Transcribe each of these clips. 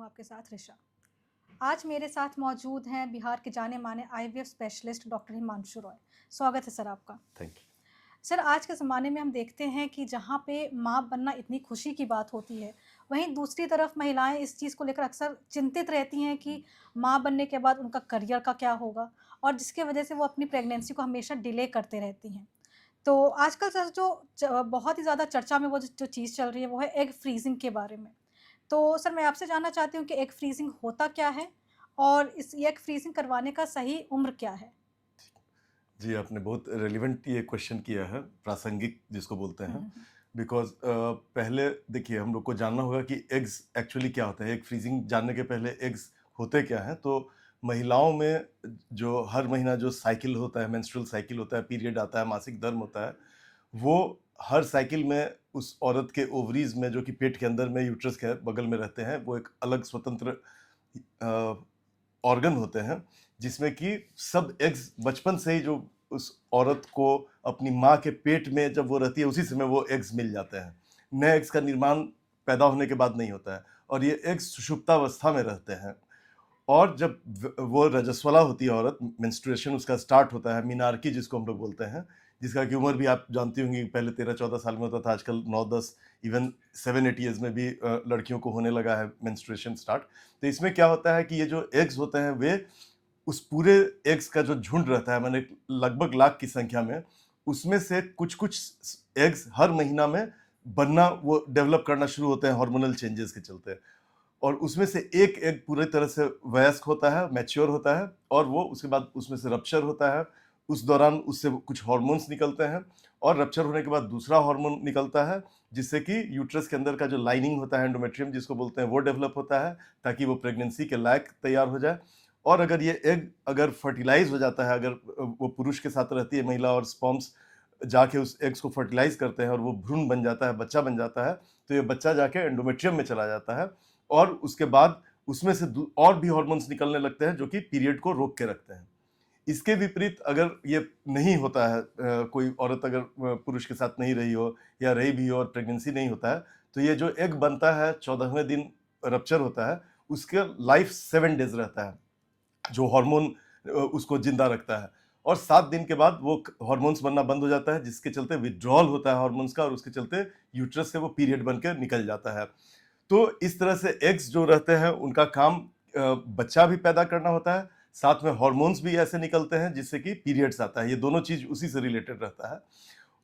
आपके साथ ऋषा। आज मेरे साथ मौजूद हैं बिहार के जाने माने IVF specialist doctor Himanshu Roy. स्वागत है सर आपका। Thank you. सर आज के ज़माने में हम देखते हैं कि जहाँ पे माँ बनना इतनी खुशी की बात होती है, वहीं दूसरी तरफ महिलाएं इस चीज़ को लेकर अक्सर चिंतित रहती हैं कि माँ बनने के बाद उनका करियर का क्या होगा और जिसकी वजह से वो अपनी प्रेगनेंसी को हमेशा डिले करते रहती हैं। तो आजकल सर बहुत ही ज़्यादा चर्चा में वो जो चीज़ चल रही है वो है एग फ्रीजिंग के बारे में। तो सर मैं आपसे जानना चाहती हूँ कि एग फ्रीजिंग होता क्या है? और इस एग फ्रीजिंग करवाने का सही उम्र क्या है? जी, आपने बहुत रेलेवेंट ये क्वेश्चन किया है, प्रासंगिक जिसको बोलते हुँ, हैं। हुँ, हुँ। बिकॉज़ पहले देखिए हम लोग को जानना होगा कि एग्स एक्चुअली क्या होता है। एग फ्रीजिंग जानने के पहले एग्स होते क्या हैं? तो महिलाओं में जो हर महीना जो साइकिल होता है, मेंस्ट्रुअल साइकिल होता है, पीरियड आता है, मासिक धर्म होता है, वो हर साइकिल में उस औरत के ओवरीज़ में जो कि पेट के अंदर में यूट्रस के बगल में रहते हैं, वो एक अलग स्वतंत्र ऑर्गन होते हैं, जिसमें कि सब एग्स बचपन से ही जो उस औरत को अपनी माँ के पेट में जब वो रहती है उसी समय वो एग्स मिल जाते हैं। नए एग्स का निर्माण पैदा होने के बाद नहीं होता है और ये एग्स सुषुप्तावस्था में रहते हैं। और जब वो रजस्वला होती है औरत, मेंस्ट्रुएशन उसका स्टार्ट होता है, मीनार्की जिसको हम लोग बोलते हैं, जिसका कि उम्र भी आप जानती होंगी, पहले 13-14 साल में होता था, आजकल 9-10 इवन 7-8 ईयर्स में भी लड़कियों को होने लगा है मेंस्ट्रुएशन स्टार्ट। तो इसमें क्या होता है कि ये जो एग्स होते हैं वे उस पूरे एग्स का जो झुंड रहता है, माने लगभग लाख की संख्या में, उसमें से कुछ-कुछ एग्स हर महीना में बनना, वो डेवलप करना शुरू होते हैं हार्मोनल चेंजेस के चलते। और उसमें से एक एग पूरी तरह से वयस्क होता है, मैच्योर होता है और वो उसके बाद उसमें से रप्चर होता है। उस दौरान उससे कुछ हार्मोन्स निकलते हैं और रप्चर होने के बाद दूसरा हार्मोन निकलता है, जिससे कि यूट्रस के अंदर का जो लाइनिंग होता है, एंडोमेट्रियम जिसको बोलते हैं, वो डेवलप होता है ताकि वो प्रेगनेंसी के लायक तैयार हो जाए। और अगर ये एग अगर फर्टिलाइज़ हो जाता है, अगर वो पुरुष के साथ रहती है महिला और स्पर्म्स जाके उस एग्स को फर्टिलाइज़ करते हैं और वो भ्रूण बन जाता है, बच्चा बन जाता है, तो ये बच्चा जाके एंडोमेट्रियम में चला जाता है और उसके बाद उसमें से और भी हार्मोन्स निकलने लगते हैं जो कि पीरियड को रोक के रखते हैं। इसके विपरीत अगर ये नहीं होता है, कोई औरत अगर पुरुष के साथ नहीं रही हो या रही भी हो और प्रेगनेंसी नहीं होता है, तो ये जो एग बनता है 14वें दिन रप्चर होता है, उसका लाइफ 7 डेज़ रहता है, जो हार्मोन उसको जिंदा रखता है। और 7 दिन के बाद वो हार्मोन्स बनना बंद हो जाता है, जिसके चलते विथड्रॉल होता है हार्मोन्स का और उसके चलते यूट्रस से वो पीरियड बन के निकल जाता है। तो इस तरह से एग्स जो रहते हैं उनका काम बच्चा भी पैदा करना होता है, साथ में हार्मोन्स भी ऐसे निकलते हैं जिससे कि पीरियड्स आता है। ये दोनों चीज़ उसी से रिलेटेड रहता है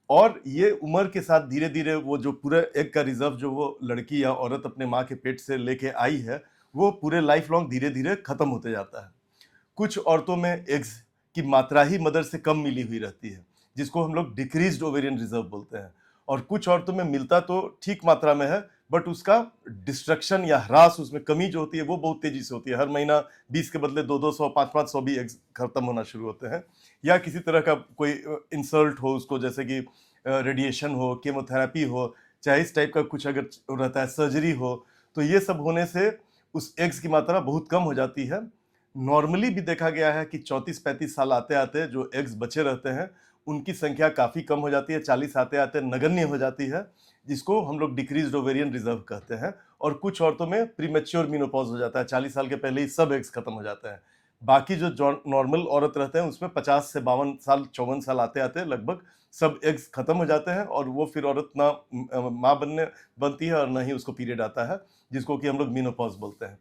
और ये उम्र के साथ धीरे-धीरे वो जो पूरे एग का रिज़र्व जो वो लड़की या औरत अपने माँ के पेट से लेके आई है, वो पूरे लाइफ लॉन्ग धीरे-धीरे खत्म होते जाता है। कुछ औरतों में एग्स की मात्रा ही मदर से कम मिली हुई रहती है, जिसको हम लोग डिक्रीज्ड ओवेरियन रिजर्व बोलते हैं। और कुछ औरतों में मिलता तो ठीक मात्रा में है, बट उसका डिस्ट्रक्शन या ह्रास, उसमें कमी जो होती है वो बहुत तेजी से होती है। हर महीना 20 के बदले 200-200, 500-500 भी एग्स खत्म होना शुरू होते हैं, या किसी तरह का कोई इंसल्ट हो उसको, जैसे कि रेडिएशन हो, केमोथेरेपी हो, चाहे इस टाइप का कुछ अगर रहता है, सर्जरी हो, तो ये सब होने से उस एग्स की मात्रा बहुत कम हो जाती है। नॉर्मली भी देखा गया है कि 34-35 साल आते-आते जो एग्स बचे रहते हैं, उनकी संख्या काफ़ी कम हो जाती है, 40 आते-आते नगण्य हो जाती है, जिसको हम लोग डिक्रीज्ड ओवेरियन रिजर्व कहते हैं। और कुछ औरतों में प्रीमैच्योर मेनोपॉज़ हो जाता है, 40 साल के पहले ही सब एग्स खत्म हो जाते हैं। बाकी जो नॉर्मल औरत रहते हैं उसमें 50 से 52 साल, 54 साल आते-आते लगभग सब एग्स खत्म हो जाते हैं और वो फिर औरत ना माँ बनती है और ना ही उसको पीरियड आता है, जिसको कि हम लोग मेनोपॉज़ बोलते हैं।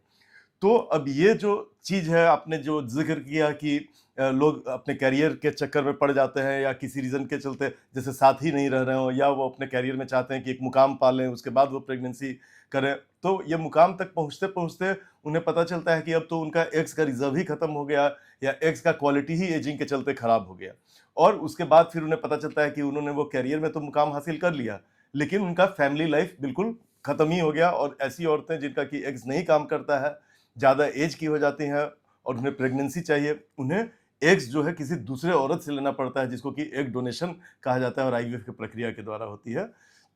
तो अब ये जो चीज़ है, आपने जो ज़िक्र किया कि लोग अपने करियर के चक्कर में पड़ जाते हैं या किसी रीज़न के चलते, जैसे साथ ही नहीं रह रहे हों, या वो अपने करियर में चाहते हैं कि एक मुकाम पा लें, उसके बाद वो प्रेगनेंसी करें। तो ये मुकाम तक पहुँचते-पहुँचते उन्हें पता चलता है कि अब तो उनका एग्स का रिज़र्व ही खत्म हो गया, या एग्स का क्वालिटी ही एजिंग के चलते खराब हो गया। और उसके बाद फिर उन्हें पता चलता है कि उन्होंने वो करियर में तो मुकाम हासिल कर लिया, लेकिन उनका फैमिली लाइफ़ बिल्कुल खत्म ही हो गया। और ऐसी औरतें जिनका कि एग्स नहीं काम करता है, ज़्यादा एज की हो जाती हैं और उन्हें प्रेगनेंसी चाहिए, उन्हें एग्स जो है किसी दूसरे औरत से लेना पड़ता है, जिसको कि एग डोनेशन कहा जाता है और आईवीएफ की प्रक्रिया के द्वारा होती है।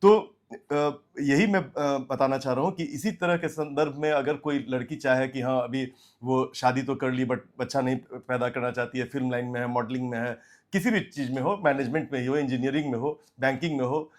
तो यही मैं बताना चाह रहा हूँ कि इसी तरह के संदर्भ में अगर कोई लड़की चाहे कि हाँ, अभी वो शादी तो कर ली बट बच्चा नहीं पैदा करना चाहती है, फ़िल्म लाइन में है, मॉडलिंग में है, किसी भी चीज़ में हो, मैनेजमेंट में ही हो, इंजीनियरिंग में हो, बैंकिंग में हो,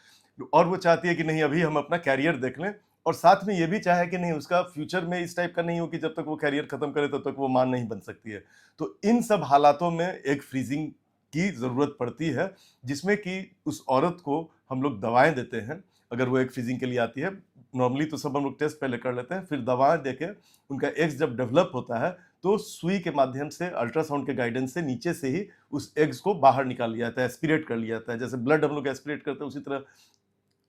और वो चाहती है कि नहीं, अभी हम अपना करियर देख लें और साथ में ये भी चाहे कि नहीं उसका फ्यूचर में इस टाइप का नहीं हो कि जब तक वो कैरियर खत्म करे तब तक वो मां नहीं बन सकती है। तो इन सब हालातों में एग फ्रीजिंग की ज़रूरत पड़ती है, जिसमें कि उस औरत को हम लोग दवाएँ देते हैं, अगर वो एग फ्रीजिंग के लिए आती है। नॉर्मली तो सब हम लोग टेस्ट पहले कर लेते हैं, फिर दवाएँ देके उनका एग्स जब डेवलप होता है, तो सुई के माध्यम से अल्ट्रासाउंड के गाइडेंस से नीचे से ही उस एग्स को बाहर निकाल लिया जाता है, एस्पिरेट कर लिया जाता है। जैसे ब्लड हम लोग एस्पिरेट करते हैं, उसी तरह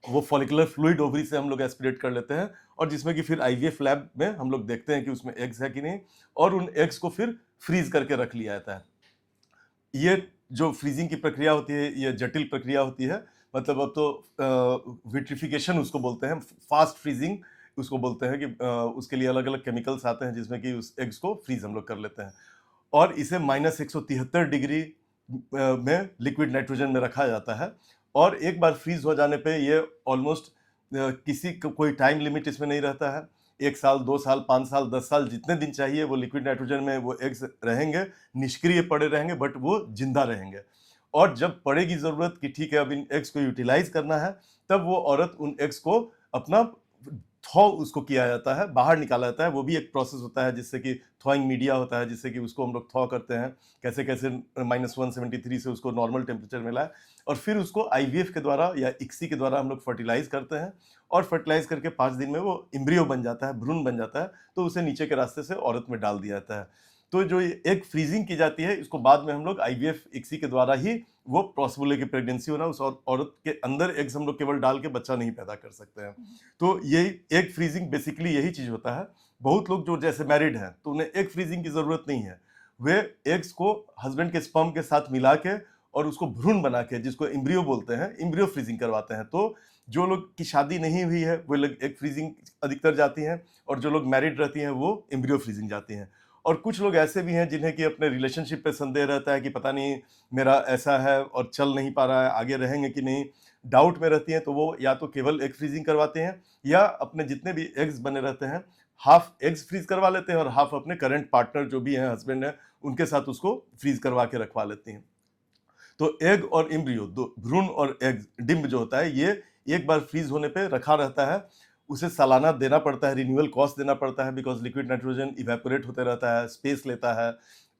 वो फॉलिकुलर फ्लूइड ओवरी से हम लोग एस्पिरेट कर लेते हैं, और जिसमें कि फिर आईवीएफ लैब में हम लोग देखते हैं कि उसमें एग्स है कि नहीं, और उन एग्स को फिर फ्रीज करके रख लिया जाता है। ये जो फ्रीजिंग की प्रक्रिया होती है, ये जटिल प्रक्रिया होती है। मतलब अब तो विट्रिफिकेशन उसको बोलते हैं, फास्ट फ्रीजिंग उसको बोलते हैं कि उसके लिए अलग अलग केमिकल्स आते हैं जिसमें कि उस एग्स को फ्रीज हम लोग कर लेते हैं, और इसे -173 डिग्री में लिक्विड नाइट्रोजन में रखा जाता है। और एक बार फ्रीज हो जाने पे ये ऑलमोस्ट किसी को कोई टाइम लिमिट इसमें नहीं रहता है। 1 साल, 2 साल, 5 साल, 10 साल, जितने दिन चाहिए वो लिक्विड नाइट्रोजन में वो एग्स रहेंगे, निष्क्रिय पड़े रहेंगे, बट वो जिंदा रहेंगे। और जब पड़ेगी ज़रूरत कि ठीक है अब इन एग्स को यूटिलाइज करना है, तब वो औरत उन एग्स को अपना थॉ उसको किया जाता है, बाहर निकाला जाता है। वो भी एक प्रोसेस होता है जिससे कि थॉइंग मीडिया होता है, जिससे कि उसको हम लोग थॉ करते हैं, कैसे कैसे -173 से उसको नॉर्मल टेम्परेचर में लाए, और फिर उसको आईवीएफ के द्वारा या इक्सी के द्वारा हम लोग फर्टिलाइज करते हैं, और फर्टिलाइज करके 5 दिन में वो एम्ब्रियो बन जाता है, भ्रूण बन जाता है, तो उसे नीचे के रास्ते से औरत में डाल दिया जाता है। तो जो ये एग फ्रीजिंग की जाती है, इसको बाद में हम लोग आईवीएफ इक्सी के द्वारा ही वो पॉसिबल है कि प्रेगनेंसी होना, उस औरत के अंदर एग्स हम लोग केवल डाल के बच्चा नहीं पैदा कर सकते हैं। तो ये एग फ्रीजिंग बेसिकली यही चीज होता है। बहुत लोग जो जैसे मैरिड हैं तो उन्हें एग फ्रीजिंग की जरूरत नहीं है, वे एग्स को हस्बैंड के स्पर्म के साथ मिला के और उसको भ्रूण बना के, जिसको एम्ब्रियो बोलते हैं, एम्ब्रियो फ्रीजिंग करवाते हैं। तो जो लोग की शादी नहीं हुई है वो लोग एग फ्रीजिंग अधिकतर जाती हैं, और जो लोग मैरिड रहती हैं वो एम्ब्रियो फ्रीजिंग जाती हैं। और कुछ लोग ऐसे भी हैं जिन्हें कि अपने रिलेशनशिप पे संदेह रहता है कि पता नहीं मेरा ऐसा है और चल नहीं पा रहा है, आगे रहेंगे कि नहीं, डाउट में रहती हैं, तो वो या तो केवल एग फ्रीजिंग करवाते हैं, या अपने जितने भी एग्स बने रहते हैं हाफ एग्स फ्रीज करवा लेते हैं, और हाफ अपने करंट पार्टनर जो भी हैं, हस्बैंड है, उनके साथ उसको फ्रीज करवा के रखवा लेती हैं। तो एग और एम्ब्रियो, दो भ्रूण और एग डिम्ब जो होता है, ये एक बार फ्रीज होने पे रखा रहता है। उसे सालाना देना पड़ता है, रिन्यूअल कॉस्ट देना पड़ता है, बिकॉज लिक्विड नाइट्रोजन इवेपोरेट होते रहता है, स्पेस लेता है,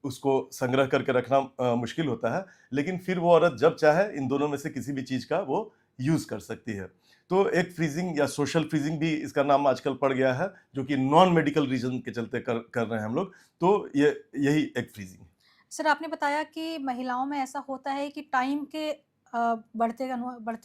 उसको संग्रह करके रखना मुश्किल होता है। लेकिन फिर वो औरत जब चाहे इन दोनों में से किसी भी चीज का वो यूज कर सकती है। तो एग फ्रीजिंग या सोशल फ्रीजिंग भी इसका नाम आजकल पड़ गया है, जो कि नॉन मेडिकल रीजन के चलते कर रहे हैं हम लोग। तो ये यही एग फ्रीजिंग। सर, आपने बताया कि महिलाओं में ऐसा होता है कि टाइम के बढ़ते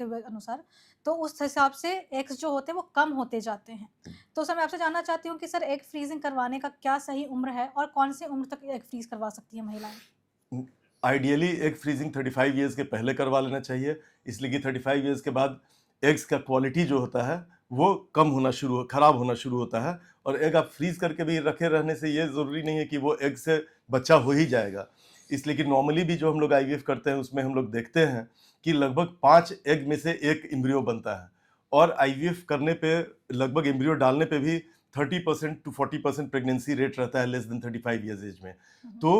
हुए अनुसार, तो उस हिसाब से एग्स जो होते हैं वो कम होते जाते हैं। तो सर मैं आपसे जानना चाहती हूँ कि सर एग फ्रीजिंग करवाने का क्या सही उम्र है, और कौन सी उम्र तक एग फ्रीज करवा सकती है महिलाएं? आइडियली एग फ्रीजिंग 35 ईयर्स के पहले करवा लेना चाहिए, इसलिए कि 35 ईयर्स के बाद एग्स का क्वालिटी जो होता है वो कम होना खराब होना शुरू होता है। और एग आप फ्रीज करके भी रखे रहने से ये ज़रूरी नहीं है कि वो एग से बच्चा हो ही जाएगा। इसलिए कि नॉर्मली भी जो हम लोग आईवीएफ करते हैं उसमें हम लोग देखते हैं कि लगभग 5 एग में से 1 एम्ब्रियो बनता है, और आईवीएफ करने पे लगभग एम्ब्रियो डालने पे भी 30% टू 40% प्रेगनेंसी रेट रहता है लेस देन 35 ईयर्स एज में। तो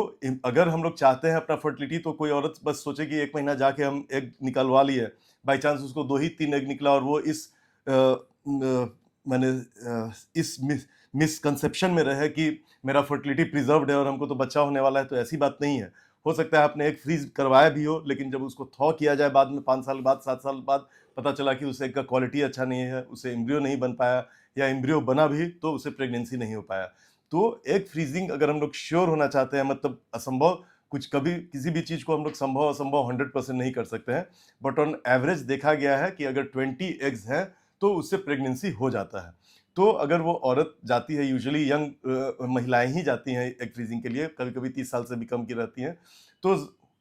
अगर हम लोग चाहते हैं अपना फर्टिलिटी, तो कोई औरत बस सोचे कि 1 महीना जाके हम एग निकलवा लिए, बाई चांस उसको 2 ही 3 एग निकला, और वो मैंने इस मिसकंसेप्शन में रहे कि मेरा फर्टिलिटी प्रिजर्व्ड है और हमको तो बच्चा होने वाला है। तो ऐसी बात नहीं है। हो सकता है आपने एग फ्रीज करवाया भी हो, लेकिन जब उसको थॉ किया जाए बाद में 5 साल बाद, 7 साल बाद, पता चला कि उस एग का क्वालिटी अच्छा नहीं है, उसे एम्ब्रियो नहीं बन पाया, या एम्ब्रियो बना भी तो उसे प्रेगनेंसी नहीं हो पाया। तो एग फ्रीजिंग अगर हम लोग श्योर होना चाहते हैं, मतलब असंभव कुछ, कभी किसी भी चीज़ को हम लोग संभव असंभव 100% नहीं कर सकते हैं, बट ऑन एवरेज देखा गया है कि अगर 20 एग्स हैं तो उससे प्रेगनेंसी हो जाता है। तो अगर वो औरत जाती है, यूजुअली यंग महिलाएं ही जाती हैं एग फ्रीजिंग के लिए, कभी कभी 30 साल से भी कम की रहती हैं, तो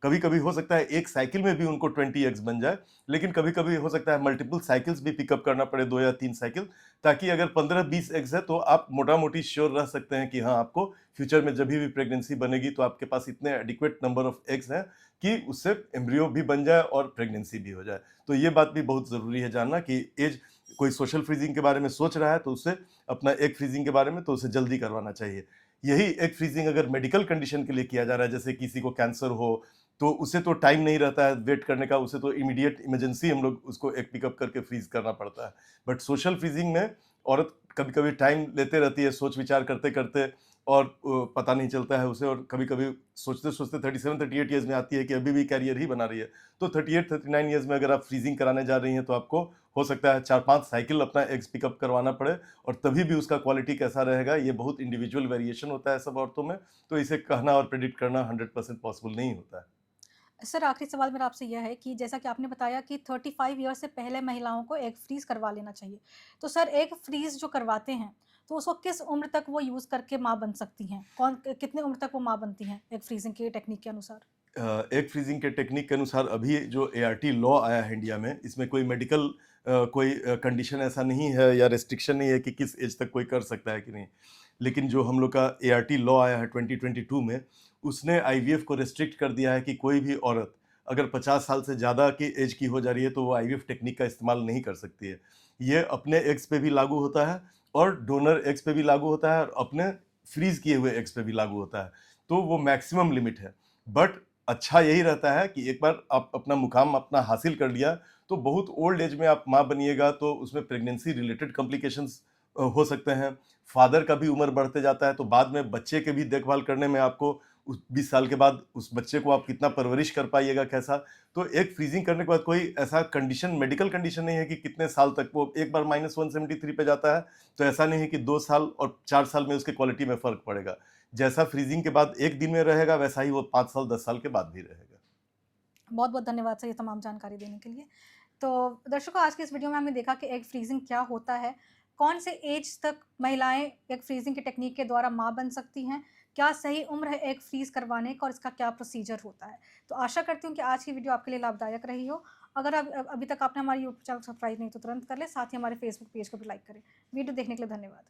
कभी कभी हो सकता है एक साइकिल में भी उनको 20 एग्स बन जाए, लेकिन कभी कभी हो सकता है मल्टीपल साइकिल्स भी पिकअप करना पड़े, 2 या 3 साइकिल, ताकि अगर 15-20 एग्स है तो आप मोटा मोटी श्योर रह सकते हैं कि हाँ, आपको फ्यूचर में जब भी प्रेगनेंसी बनेगी तो आपके पास इतने एडिक्वेट नंबर ऑफ एग्स हैं कि उससे एम्ब्रियो भी बन जाए और प्रेगनेंसी भी हो जाए। तो ये बात भी बहुत ज़रूरी है जानना कि एज, कोई सोशल फ्रीजिंग के बारे में सोच रहा है तो उससे अपना एग फ्रीजिंग के बारे में तो उसे जल्दी करवाना चाहिए। यही एग फ्रीजिंग अगर मेडिकल कंडीशन के लिए किया जा रहा है, जैसे किसी को कैंसर हो, तो उसे तो टाइम नहीं रहता है वेट करने का, उसे तो इमीडिएट इमरजेंसी हम लोग उसको एक पिकअप करके फ्रीज करना पड़ता है। बट सोशल फ्रीजिंग में औरत कभी कभी टाइम लेते रहती है सोच विचार करते करते, और पता नहीं चलता है उसे, और कभी कभी सोचते सोचते 37-38 ईयर्स में आती है कि अभी भी कैरियर ही बना रही है। तो 38-39 ईयर्स में अगर आप फ्रीजिंग कराने जा रही हैं तो आपको हो सकता है 4-5 साइकिल अपना एग्स पिकअप करवाना पड़े, और तभी भी उसका क्वालिटी कैसा रहेगा ये बहुत इंडिविजुअल वेरिएशन होता है सब औरतों में। तो इसे कहना और प्रेडिक्ट करना 100% पॉसिबल नहीं होता है। सर आखिरी सवाल मेरा आपसे यह है कि जैसा कि आपने बताया कि 35 ईयर से पहले महिलाओं को एग फ्रीज़ करवा लेना चाहिए। तो सर एग फ्रीज़ जो करवाते हैं, तो उसको किस उम्र तक वो यूज़ करके माँ बन सकती हैं? कितने उम्र तक वो माँ बनती हैं एग फ्रीज़िंग की टेक्निक के अनुसार? एग फ्रीजिंग के टेक्निक के अनुसार अभी जो एआरटी लॉ आया है इंडिया में, इसमें कोई मेडिकल कोई कंडीशन ऐसा नहीं है या रेस्ट्रिक्शन नहीं है कि किस एज तक कोई कर सकता है कि नहीं। लेकिन जो हम लोग का एआरटी लॉ आया है 2022 में, उसने आईवीएफ को रेस्ट्रिक्ट कर दिया है कि कोई भी औरत अगर 50 साल से ज़्यादा की एज की हो जा रही है तो वो आईवीएफ टेक्निक का इस्तेमाल नहीं कर सकती है। ये अपने एग्स पे भी लागू होता है, और डोनर एग्स पे भी लागू होता है, और अपने फ्रीज किए हुए एग्स पे भी लागू होता है। तो वो मैक्सिमम लिमिट है। बट अच्छा यही रहता है कि एक बार आप अपना मुकाम अपना हासिल कर लिया, तो बहुत ओल्ड एज में आप माँ बनिएगा तो उसमें प्रेगनेंसी रिलेटेड कॉम्प्लिकेशंस हो सकते हैं। फादर का भी उम्र बढ़ते जाता है, तो बाद में बच्चे के भी देखभाल करने में आपको उस 20 साल के बाद उस बच्चे को आप कितना परवरिश कर पाइएगा कैसा। तो एक फ्रीजिंग करने के बाद कोई ऐसा कंडीशन, मेडिकल कंडीशन नहीं है कि कितने साल तक वो एक बार -173 पे जाता है तो ऐसा नहीं है कि 2 साल और 4 साल में उसके क्वालिटी में फ़र्क पड़ेगा। जैसा फ्रीजिंग के बाद 1 दिन में रहेगा, वैसा ही वो 5 साल 10 साल के बाद भी रहेगा। बहुत-बहुत धन्यवाद सर ये तमाम जानकारी देने के लिए। तो दर्शकों आज की इस वीडियो में हमने देखा कि एग फ्रीजिंग क्या होता है, कौन से एज तक महिलाएं एग फ्रीजिंग की टेक्निक के द्वारा मां बन सकती हैं, क्या सही उम्र है एग फ्रीज करवाने का और इसका क्या प्रोसीजर होता है। तो आशा करती हूँ कि आज की वीडियो आपके लिए लाभदायक रही हो। अगर अभी तक आपने हमारे यूट्यूब चैनल सब्सक्राइब नहीं तो तुरंत कर ले, साथ ही हमारे फेसबुक पेज को भी लाइक करें। वीडियो देखने के लिए धन्यवाद।